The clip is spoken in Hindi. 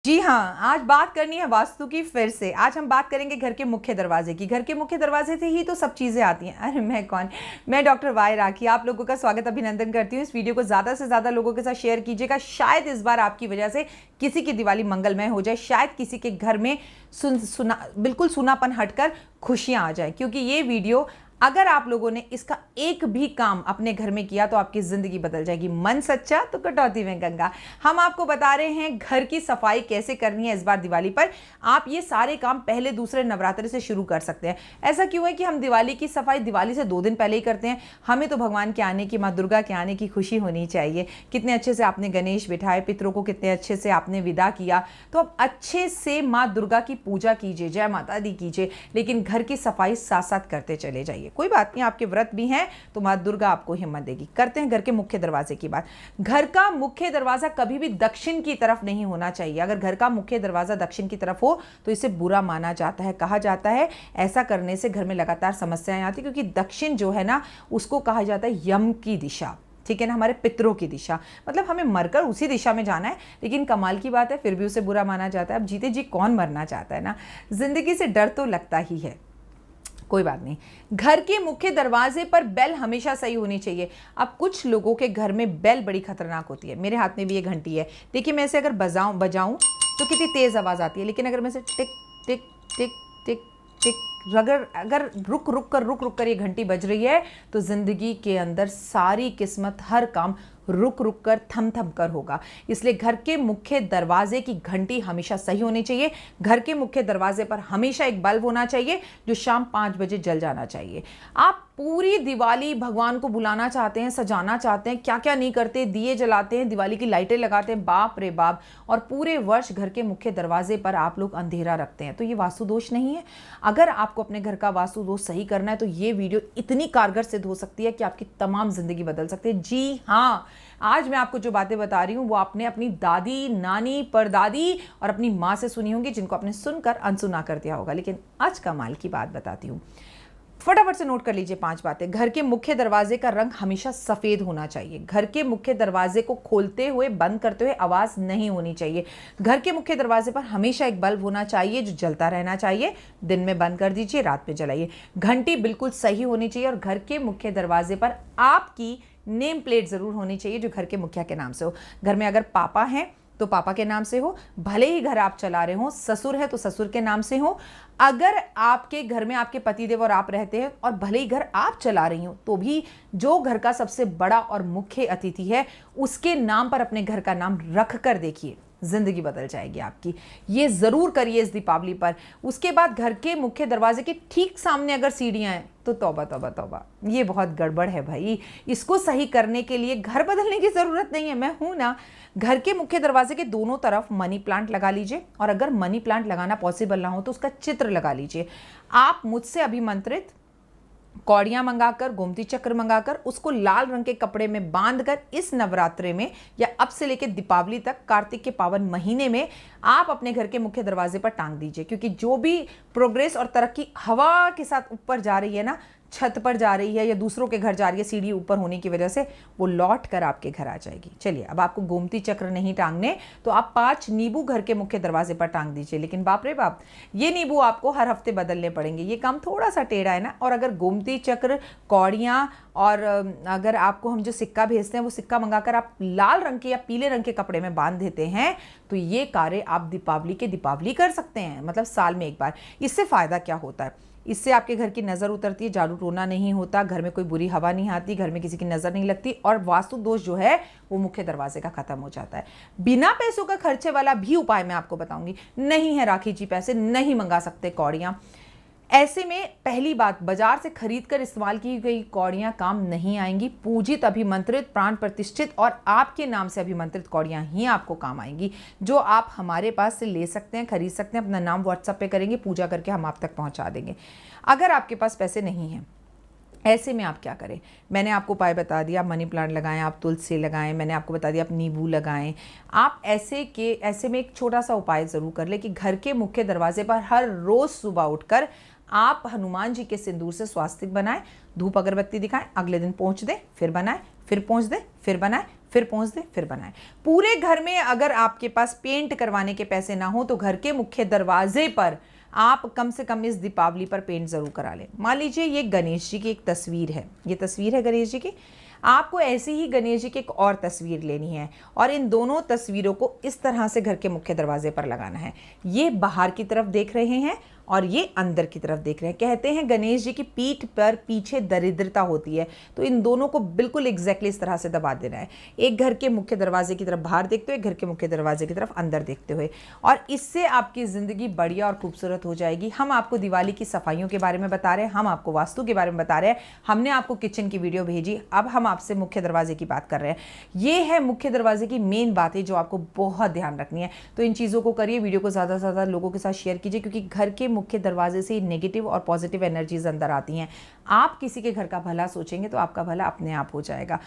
जी हाँ, आज बात करनी है वास्तु की फिर से। आज हम बात करेंगे घर के मुख्य दरवाजे की। घर के मुख्य दरवाजे से ही तो सब चीज़ें आती हैं। अरे मैं कौन, मैं डॉक्टर वाई राखी आप लोगों का स्वागत अभिनंदन करती हूँ। इस वीडियो को ज़्यादा से ज़्यादा लोगों के साथ शेयर कीजिएगा। शायद इस बार आपकी वजह से किसी की दिवाली मंगलमय हो जाए, शायद किसी के घर में बिल्कुल सूनापन हटकर खुशियाँ आ जाए, क्योंकि ये वीडियो अगर आप लोगों ने इसका एक भी काम अपने घर में किया तो आपकी जिंदगी बदल जाएगी। मन सच्चा तो कटौती में गंगा। हम आपको बता रहे हैं घर की सफाई कैसे करनी है इस बार दिवाली पर। आप ये सारे काम पहले दूसरे नवरात्र से शुरू कर सकते हैं। ऐसा क्यों है कि हम दिवाली की सफाई दिवाली से 2 दिन पहले ही करते हैं? हमें तो भगवान के आने की, माँ दुर्गा के आने की खुशी होनी चाहिए। कितने अच्छे से आपने गणेश बिठाए, पितरों को कितने अच्छे से आपने विदा किया। तो अब अच्छे से माँ दुर्गा की पूजा कीजिए, जय माता दी कीजिए, लेकिन घर की सफाई साथ साथ करते चले जाइए। कोई बात नहीं, आपके व्रत भी हैं तो मां दुर्गा आपको हिम्मत देगी। करते हैं घर के मुख्य दरवाजे की बात। घर का मुख्य दरवाजा कभी भी दक्षिण की तरफ नहीं होना चाहिए। अगर घर का मुख्य दरवाजा दक्षिण की तरफ हो तो इसे बुरा माना जाता है। कहा जाता है ऐसा करने से घर में लगातार समस्याएं आती, क्योंकि दक्षिण जो है ना, उसको कहा जाता है यम की दिशा, ठीक है ना, हमारे पितरों की दिशा। मतलब हमें मरकर उसी दिशा में जाना है, लेकिन कमाल की बात है फिर भी उसे बुरा माना जाता है। अब जीते जी कौन मरना चाहता है ना, जिंदगी से डर तो लगता ही है। कोई बात नहीं, घर के मुख्य दरवाजे पर बेल हमेशा सही होनी चाहिए। अब कुछ लोगों के घर में बेल बड़ी खतरनाक होती है। मेरे हाथ में भी ये घंटी है, देखिए मैं इसे अगर बजाऊं तो कितनी तेज आवाज आती है, लेकिन अगर मैं इसे टिक टिक टिक टिक टिक अगर रुक रुक कर ये घंटी बज रही है तो जिंदगी के अंदर सारी किस्मत, हर काम रुक कर थम कर होगा। इसलिए घर के मुख्य दरवाजे की घंटी हमेशा सही होनी चाहिए। घर के मुख्य दरवाजे पर हमेशा एक बल्ब होना चाहिए जो शाम 5 बजे जल जाना चाहिए। आप पूरी दिवाली भगवान को बुलाना चाहते हैं, सजाना चाहते हैं, क्या क्या नहीं करते, दिए जलाते हैं, दिवाली की लाइटें लगाते हैं, बाप रे बाप, और पूरे वर्ष घर के मुख्य दरवाजे पर आप लोग अंधेरा रखते हैं। तो ये वास्तु दोष नहीं है। अगर आपको अपने घर का वास्तु दोष सही करना है तो ये वीडियो इतनी कारगर सिद्ध हो सकती है कि आपकी तमाम जिंदगी बदल सकती है। जी हाँ, आज मैं आपको जो बातें बता रही हूं वो आपने अपनी दादी, नानी, परदादी और अपनी माँ से सुनी होंगी, जिनको आपने सुनकर अनसुना कर दिया होगा। लेकिन आज कमाल की बात बताती हूँ, फटाफट से नोट कर लीजिए 5 बातें। घर के मुख्य दरवाजे का रंग हमेशा सफेद होना चाहिए। घर के मुख्य दरवाजे को खोलते हुए, बंद करते हुए आवाज नहीं होनी चाहिए। घर के मुख्य दरवाजे पर हमेशा एक बल्ब होना चाहिए जो जलता रहना चाहिए। दिन में बंद कर दीजिए, रात में जलाइए। घंटी बिल्कुल सही होनी चाहिए और घर के मुख्य दरवाजे पर आपकी नेम प्लेट जरूर होनी चाहिए जो घर के मुखिया के नाम से हो। घर में अगर पापा हैं तो पापा के नाम से हो, भले ही घर आप चला रहे हो। ससुर है तो ससुर के नाम से हो। अगर आपके घर में आपके पतिदेव और आप रहते हैं और भले ही घर आप चला रही हो, तो भी जो घर का सबसे बड़ा और मुख्य अतिथि है उसके नाम पर अपने घर का नाम रख कर देखिए, जिंदगी बदल जाएगी आपकी। ये जरूर करिए इस दीपावली पर। उसके बाद घर के मुख्य दरवाजे के ठीक सामने अगर सीढ़ियां हैं तो तौबा तौबा तौबा, ये बहुत गड़बड़ है भाई। इसको सही करने के लिए घर बदलने की जरूरत नहीं है, मैं हूं ना। घर के मुख्य दरवाजे के दोनों तरफ मनी प्लांट लगा लीजिए, और अगर मनी प्लांट लगाना पॉसिबल ना हो तो उसका चित्र लगा लीजिए। आप मुझसे अभिमंत्रित कौड़ियां मंगाकर, गोमती चक्र मंगाकर, उसको लाल रंग के कपड़े में बांधकर इस नवरात्रे में या अब से लेकर दीपावली तक, कार्तिक के पावन महीने में आप अपने घर के मुख्य दरवाजे पर टांग दीजिए। क्योंकि जो भी प्रोग्रेस और तरक्की हवा के साथ ऊपर जा रही है ना, छत पर जा रही है या दूसरों के घर जा रही है, सीढ़ी ऊपर होने की वजह से, वो लौट कर आपके घर आ जाएगी। चलिए, अब आपको गोमती चक्र नहीं टांगने तो आप 5 नींबू घर के मुख्य दरवाजे पर टांग दीजिए। लेकिन बाप रे बाप, ये नींबू आपको हर हफ्ते बदलने पड़ेंगे, ये काम थोड़ा सा टेढ़ा है ना। और अगर गोमती चक्र, कौड़ियाँ और अगर आपको हम जो सिक्का भेजते हैं वो सिक्का मंगाकर आप लाल रंग के या पीले रंग के कपड़े में बांध देते हैं तो ये कार्य आप दीपावली कर सकते हैं, मतलब साल में एक बार। इससे फायदा क्या होता है? इससे आपके घर की नज़र उतरती है, जादू टोना नहीं होता, घर में कोई बुरी हवा नहीं आती, घर में किसी की नज़र नहीं लगती, और वास्तु दोष जो है वो मुख्य दरवाजे का खत्म हो जाता है। बिना पैसों का खर्चे वाला भी उपाय मैं आपको बताऊंगी। नहीं है राखी जी पैसे, नहीं मंगा सकते कौड़ियाँ। ऐसे में पहली बात, बाजार से खरीद कर इस्तेमाल की गई कौड़ियाँ काम नहीं आएंगी। पूजित, अभिमंत्रित, प्राण प्रतिष्ठित और आपके नाम से अभिमंत्रित कौड़ियाँ ही आपको काम आएंगी, जो आप हमारे पास से ले सकते हैं, खरीद सकते हैं। अपना नाम व्हाट्सएप पे करेंगे, पूजा करके हम आप तक पहुँचा देंगे। अगर आपके पास पैसे नहीं हैं, ऐसे में आप क्या करें? मैंने आपको उपाय बता दिया, मनी प्लांट लगाएं, आप तुलसी लगाएं, मैंने आपको बता दिया आप नींबू लगाएं। आप ऐसे में एक छोटा सा उपाय ज़रूर कर ले कि घर के मुख्य दरवाजे पर हर रोज़ सुबह उठकर आप हनुमान जी के सिंदूर से स्वास्तिक बनाएं, धूप अगरबत्ती दिखाएं, अगले दिन पोंछ दें, फिर बनाएं, फिर पोंछ दें, फिर बनाएं, फिर पोंछ दें, फिर बनाएं। पूरे घर में अगर आपके पास पेंट करवाने के पैसे ना हो तो घर के मुख्य दरवाजे पर आप कम से कम इस दीपावली पर पेंट जरूर करा लें। मान लीजिए ये गणेश जी की एक तस्वीर है, ये तस्वीर है गणेश जी की। आपको ऐसी ही गणेश जी की एक और तस्वीर लेनी है और इन दोनों तस्वीरों को इस तरह से घर के मुख्य दरवाजे पर लगाना है। ये बाहर की तरफ देख रहे हैं और ये अंदर की तरफ देख रहे हैं। कहते हैं गणेश जी की पीठ पर पीछे दरिद्रता होती है, तो इन दोनों को बिल्कुल एग्जैक्टली इस तरह से दबा देना है। एक घर के मुख्य दरवाजे की तरफ बाहर देखते हुए, एक घर के मुख्य दरवाजे की तरफ अंदर देखते हुए, और इससे आपकी ज़िंदगी बढ़िया और खूबसूरत हो जाएगी। हम आपको दिवाली की सफाइयों के बारे में बता रहे हैं, हम आपको वास्तु के बारे में बता रहे हैं, हमने आपको किचन की वीडियो भेजी, अब हम आपसे मुख्य दरवाजे की बात कर रहे हैं। ये है मुख्य दरवाजे की मेन बातें जो आपको बहुत ध्यान रखनी है। तो इन चीज़ों को करिए, वीडियो को ज़्यादा से ज़्यादा लोगों के साथ शेयर कीजिए, क्योंकि घर के मुख्य दरवाजे से नेगेटिव और पॉजिटिव एनर्जीज अंदर आती हैं। आप किसी के घर का भला सोचेंगे तो आपका भला अपने आप हो जाएगा।